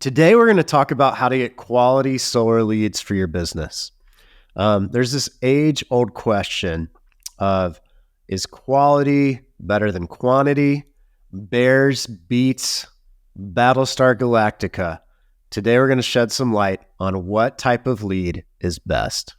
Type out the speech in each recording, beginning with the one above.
Today, we're going to talk about how to get quality solar leads for your business. There's this age-old question of, is quality better than quantity? Bears beats Battlestar Galactica. Today, we're going to shed some light on what type of lead is best.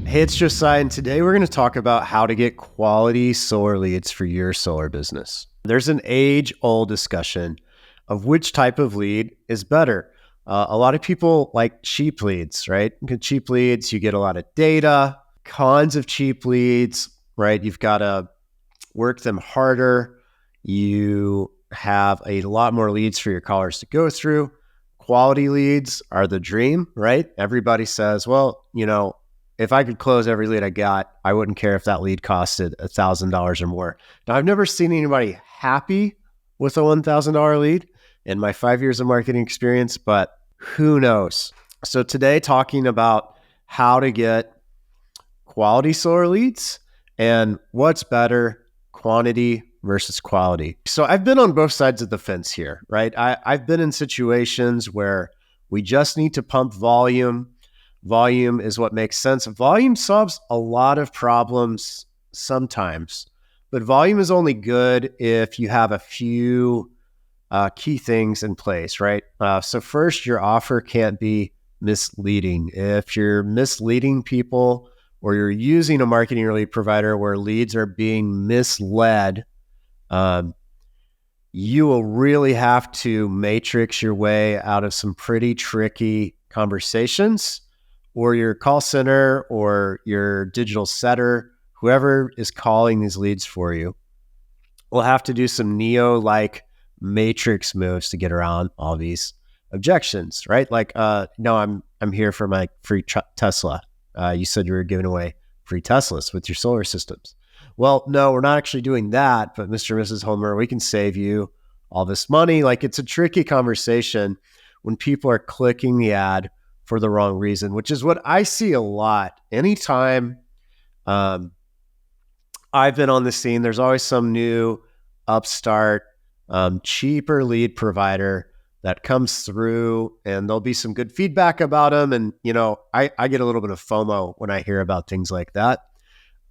Hey, it's Josiah, and today we're going to talk about how to get quality solar leads for your solar business. There's an age-old discussion of which type of lead is better. A lot of people like cheap leads, right? Cheap leads, you get a lot of data. Cons of cheap leads, right? You've got to work them harder. You have a lot more leads for your callers to go through. Quality leads are the dream, right? Everybody says, well, if I could close every lead I got, I wouldn't care if that lead costed $1,000 or more. Now, I've never seen anybody happy with a $1,000 lead in my 5 years of marketing experience, but who knows? So today, talking about how to get quality solar leads and what's better, quantity versus quality. So I've been on both sides of the fence here, right? I've been in situations where we just need to pump volume. Volume is what makes sense. Volume solves a lot of problems sometimes, but volume is only good if you have a few key things in place, right? So first, your offer can't be misleading. If you're misleading people or you're using a marketing or lead provider where leads are being misled, you will really have to matrix your way out of some pretty tricky conversations, or your call center or your digital setter, whoever is calling these leads for you, will have to do some Neo-like matrix moves to get around all these objections, right? Like, no, I'm here for my free Tesla. You said you were giving away free Teslas with your solar systems. Well, no, we're not actually doing that, but Mr. and Mrs. Homer, we can save you all this money. Like, it's a tricky conversation when people are clicking the ad for the wrong reason, which is what I see a lot. Anytime I've been on the scene, there's always some new upstart, cheaper lead provider that comes through, and there'll be some good feedback about them. And, I get a little bit of FOMO when I hear about things like that.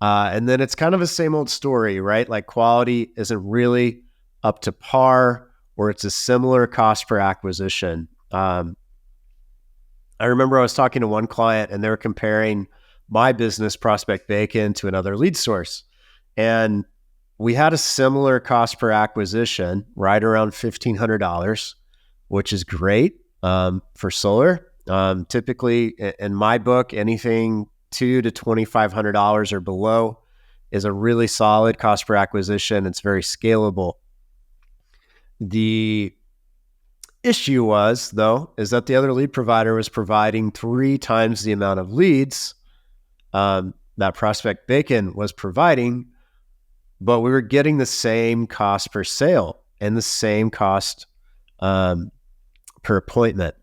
And then it's kind of the same old story, right? Like, quality isn't really up to par, or it's a similar cost per acquisition. I remember I was talking to one client and they were comparing my business, Prospect Bacon, to another lead source. And we had a similar cost per acquisition, right around $1,500, which is great for solar. Typically, in my book, anything $2,000 to $2,500 or below is a really solid cost per acquisition. It's very scalable. The issue was, though, is that the other lead provider was providing 3 times the amount of leads that Prospect Bacon was providing, but we were getting the same cost per sale and the same cost per appointment.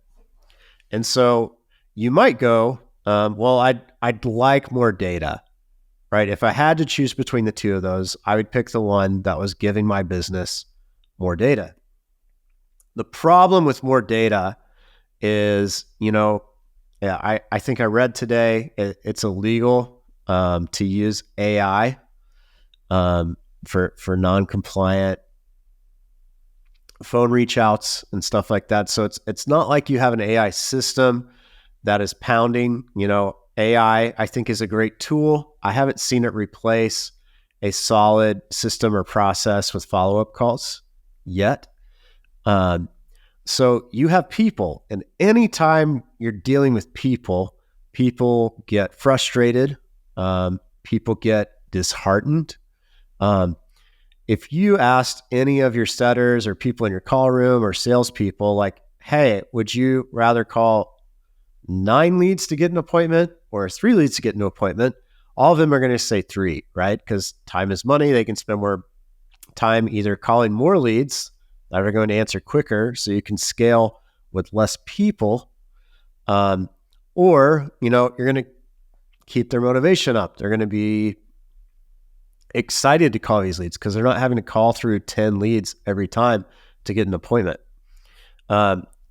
And so you might go, well, I'd like more data, right? If I had to choose between the two of those, I would pick the one that was giving my business more data. The problem with more data is, I think I read today it's illegal to use AI for non-compliant phone reach outs and stuff like that. So it's not like you have an AI system that is pounding. AI, I think, is a great tool. I haven't seen it replace a solid system or process with follow-up calls yet. So you have people, and anytime you're dealing with people get frustrated. People get disheartened. If you asked any of your setters or people in your call room or salespeople, like, hey, would you rather call 9 leads to get an appointment or 3 leads to get an appointment? All of them are going to say 3, right? Because time is money. They can spend more time either calling more leads that are going to answer quicker so you can scale with less people, or you're going to keep their motivation up. They're going to be excited to call these leads because they're not having to call through 10 leads every time to get an appointment.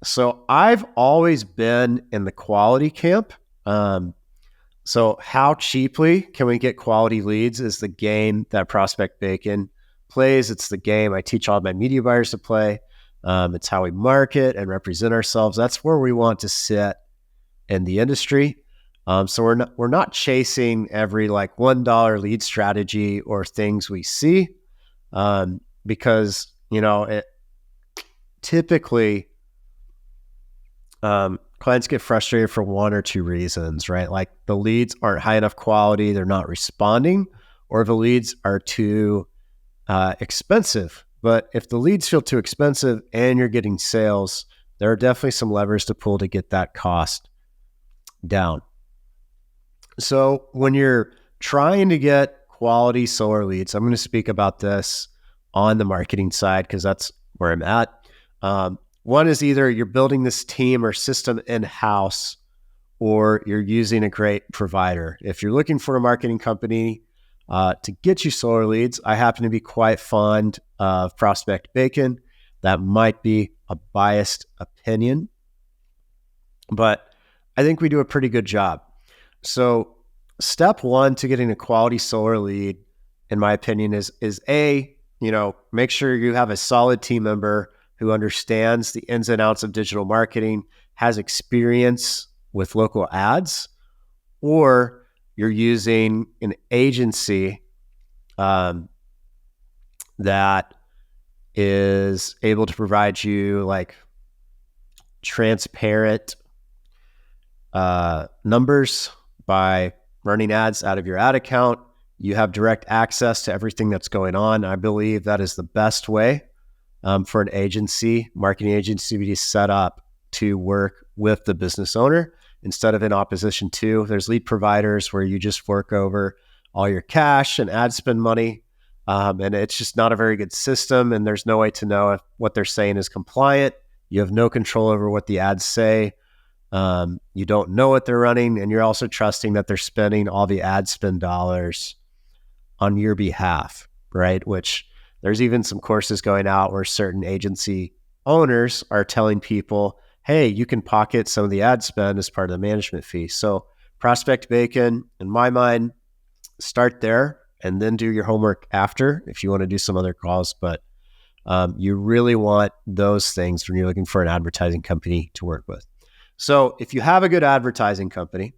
So I've always been in the quality camp. So how cheaply can we get quality leads is the game that Prospect Bacon plays. It's the game I teach all my media buyers to play. It's how we market and represent ourselves. That's where we want to sit in the industry. So we're not chasing every like $1 lead strategy or things we see, because it typically clients get frustrated for one or two reasons, right? Like the leads aren't high enough quality, they're not responding, or the leads are too expensive. But if the leads feel too expensive and you're getting sales, there are definitely some levers to pull to get that cost down. So when you're trying to get quality solar leads, I'm going to speak about this on the marketing side because that's where I'm at. One is either you're building this team or system in-house, or you're using a great provider. If you're looking for a marketing company to get you solar leads, I happen to be quite fond of Prospect Bacon. That might be a biased opinion, but I think we do a pretty good job. So step one to getting a quality solar lead, in my opinion, is make sure you have a solid team member who understands the ins and outs of digital marketing, has experience with local ads, or you're using an agency that is able to provide you like transparent numbers by running ads out of your ad account. You have direct access to everything that's going on. I believe that is the best way for an agency, marketing agency, to be set up to work with the business owner instead of in opposition to. There's lead providers where you just fork over all your cash and ad spend money, and it's just not a very good system, and there's no way to know if what they're saying is compliant. You have no control over what the ads say. You don't know what they're running, and you're also trusting that they're spending all the ad spend dollars on your behalf, right? Which there's even some courses going out where certain agency owners are telling people, hey, you can pocket some of the ad spend as part of the management fee. So Prospect Bacon, in my mind, start there and then do your homework after if you want to do some other calls. But you really want those things when you're looking for an advertising company to work with. So if you have a good advertising company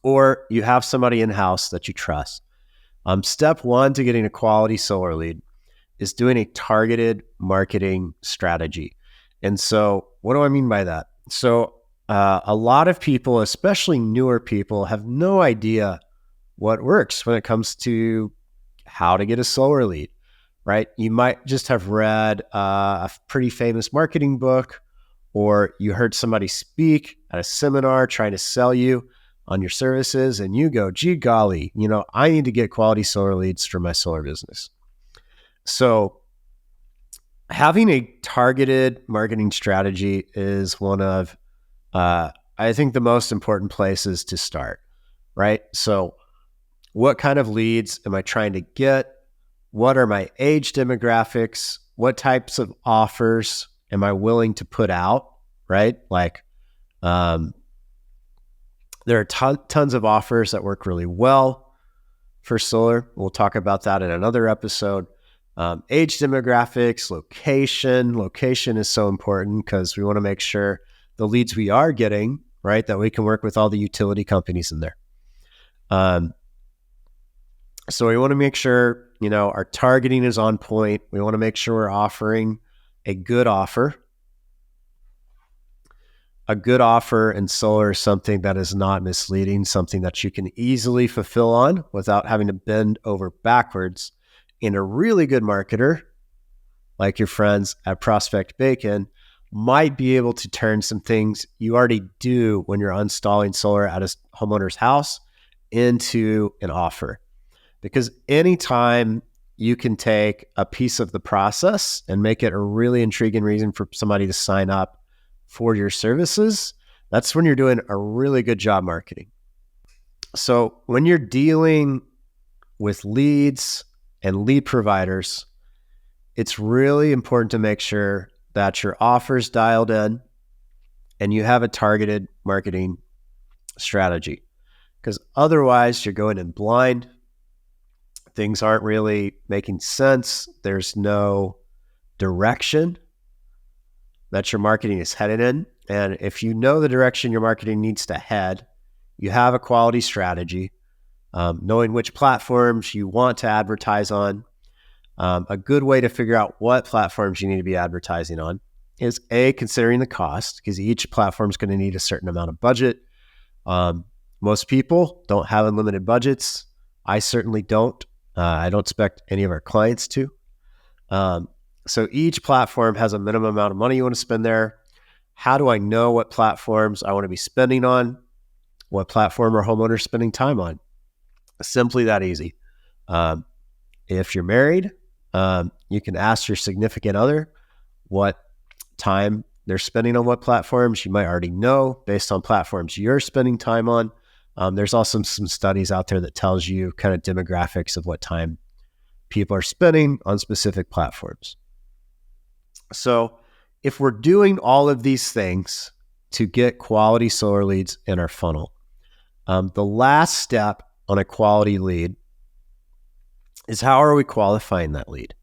or you have somebody in-house that you trust, step one to getting a quality solar lead is doing a targeted marketing strategy. And so what do I mean by that? So a lot of people, especially newer people, have no idea what works when it comes to how to get a solar lead, right? You might just have read a pretty famous marketing book, or you heard somebody speak at a seminar trying to sell you on your services, and you go, gee golly, I need to get quality solar leads for my solar business. So having a targeted marketing strategy is one of, I think, the most important places to start, right? So what kind of leads am I trying to get? What are my age demographics? What types of offers am I willing to put out, right? Like, there are tons of offers that work really well for solar. We'll talk about that in another episode. Age demographics, location. Location is so important because we want to make sure the leads we are getting, right, that we can work with all the utility companies in there. So we want to make sure, our targeting is on point. We want to make sure we're offering a good offer. A good offer in solar is something that is not misleading, something that you can easily fulfill on without having to bend over backwards. And a really good marketer, like your friends at Prospect Bacon, might be able to turn some things you already do when you're installing solar at a homeowner's house into an offer. Because anytime you can take a piece of the process and make it a really intriguing reason for somebody to sign up for your services, that's when you're doing a really good job marketing. So when you're dealing with leads and lead providers, it's really important to make sure that your offer's dialed in and you have a targeted marketing strategy, because otherwise you're going in blind. Things aren't really making sense. There's no direction that your marketing is headed in. And if you know the direction your marketing needs to head, you have a quality strategy, knowing which platforms you want to advertise on. A good way to figure out what platforms you need to be advertising on is considering the cost, because each platform is going to need a certain amount of budget. Most people don't have unlimited budgets. I certainly don't. I don't expect any of our clients to. So each platform has a minimum amount of money you want to spend there. How do I know what platforms I want to be spending on? What platform are homeowners spending time on? Simply that easy. If you're married, you can ask your significant other what time they're spending on what platforms. You might already know based on platforms you're spending time on. There's also some studies out there that tells you kind of demographics of what time people are spending on specific platforms. So if we're doing all of these things to get quality solar leads in our funnel, the last step on a quality lead is how are we qualifying that lead?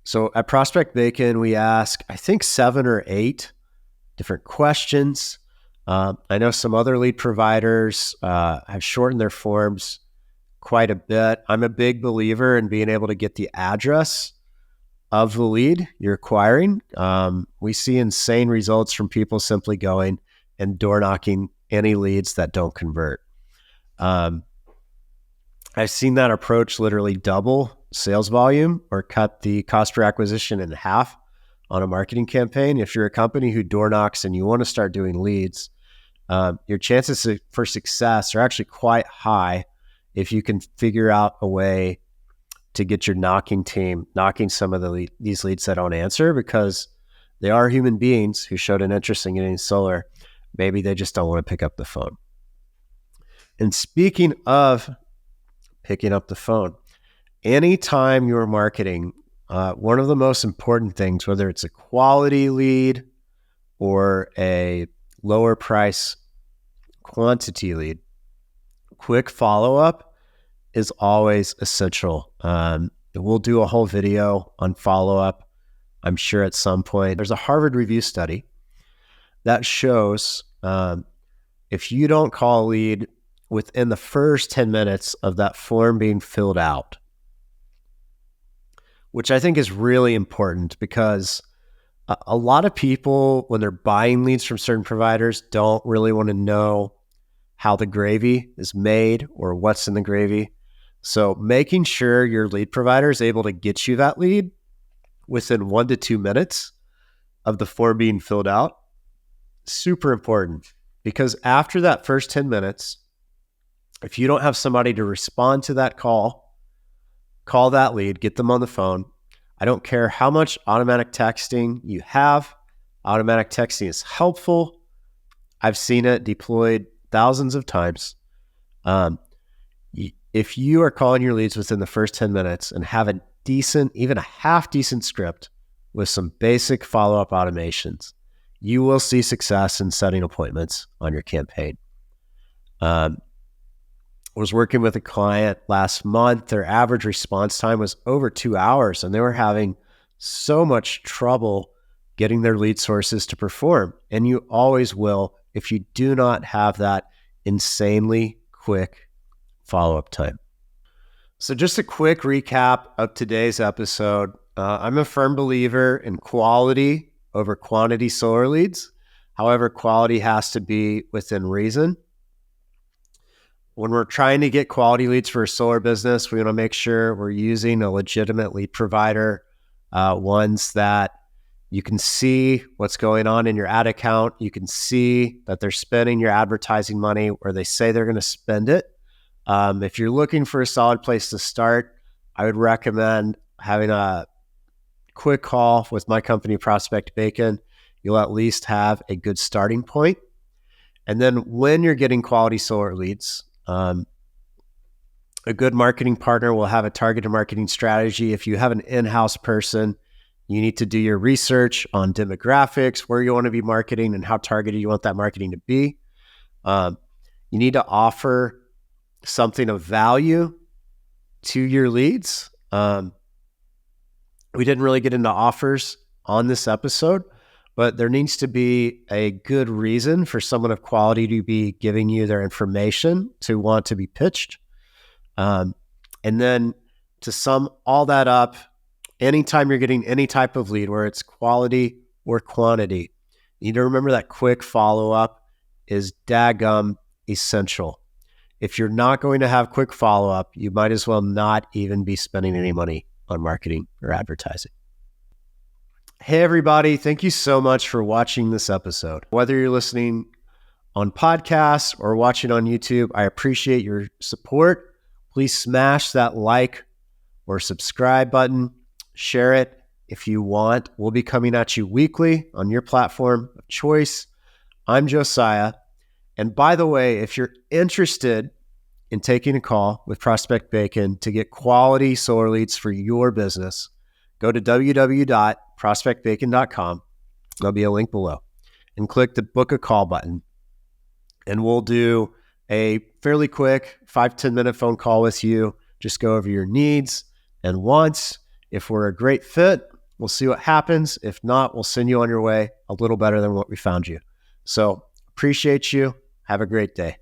So at Prospect Bacon, we ask, I think, 7 or 8 different questions. I know some other lead providers have shortened their forms quite a bit. I'm a big believer in being able to get the address of the lead you're acquiring. We see insane results from people simply going and door knocking any leads that don't convert. I've seen that approach literally double sales volume or cut the cost per acquisition in half on a marketing campaign. If you're a company who door knocks and you want to start doing leads, your chances for success are actually quite high if you can figure out a way to get your knocking team knocking some of these leads that don't answer, because they are human beings who showed an interest in getting solar. Maybe they just don't want to pick up the phone. And speaking of picking up the phone, anytime you're marketing, one of the most important things, whether it's a quality lead or a lower price quantity lead, quick follow-up is always essential. We'll do a whole video on follow-up, I'm sure, at some point. There's a Harvard Review study that shows if you don't call a lead within the first 10 minutes of that form being filled out, which I think is really important, because a lot of people, when they're buying leads from certain providers, don't really want to know how the gravy is made or what's in the gravy. So making sure your lead provider is able to get you that lead within 1 to 2 minutes of the form being filled out, super important. Because after that first 10 minutes, if you don't have somebody to respond to that call that lead, get them on the phone. I don't care how much automatic texting you have. Automatic texting is helpful. I've seen it deployed thousands of times. If you are calling your leads within the first 10 minutes and have a decent, even a half decent script with some basic follow-up automations, you will see success in setting appointments on your campaign. Was working with a client last month. Their average response time was over 2 hours, and they were having so much trouble getting their lead sources to perform. And you always will if you do not have that insanely quick follow-up time. So just a quick recap of today's episode. I'm a firm believer in quality over quantity solar leads. However, quality has to be within reason. When we're trying to get quality leads for a solar business, we want to make sure we're using a legitimate lead provider, ones that you can see what's going on in your ad account. You can see that they're spending your advertising money where they say they're going to spend it. If you're looking for a solid place to start, I would recommend having a quick call with my company, Prospect Bacon. You'll at least have a good starting point. And then when you're getting quality solar leads, A good marketing partner will have a targeted marketing strategy. If you have an in-house person, you need to do your research on demographics, where you want to be marketing and how targeted you want that marketing to be. You need to offer something of value to your leads. We didn't really get into offers on this episode, but there needs to be a good reason for someone of quality to be giving you their information to want to be pitched. And then to sum all that up, anytime you're getting any type of lead, where it's quality or quantity, you need to remember that quick follow-up is daggum essential. If you're not going to have quick follow-up, you might as well not even be spending any money on marketing or advertising. Hey, everybody. Thank you so much for watching this episode. Whether you're listening on podcasts or watching on YouTube, I appreciate your support. Please smash that like or subscribe button. Share it if you want. We'll be coming at you weekly on your platform of choice. I'm Josiah. And by the way, if you're interested in taking a call with Prospect Bacon to get quality solar leads for your business, go to www.prospectbacon.com. There'll be a link below, and click the book a call button. And we'll do a fairly quick 5-10 minute phone call with you. Just go over your needs and wants. If we're a great fit, we'll see what happens. If not, we'll send you on your way a little better than what we found you. So appreciate you. Have a great day.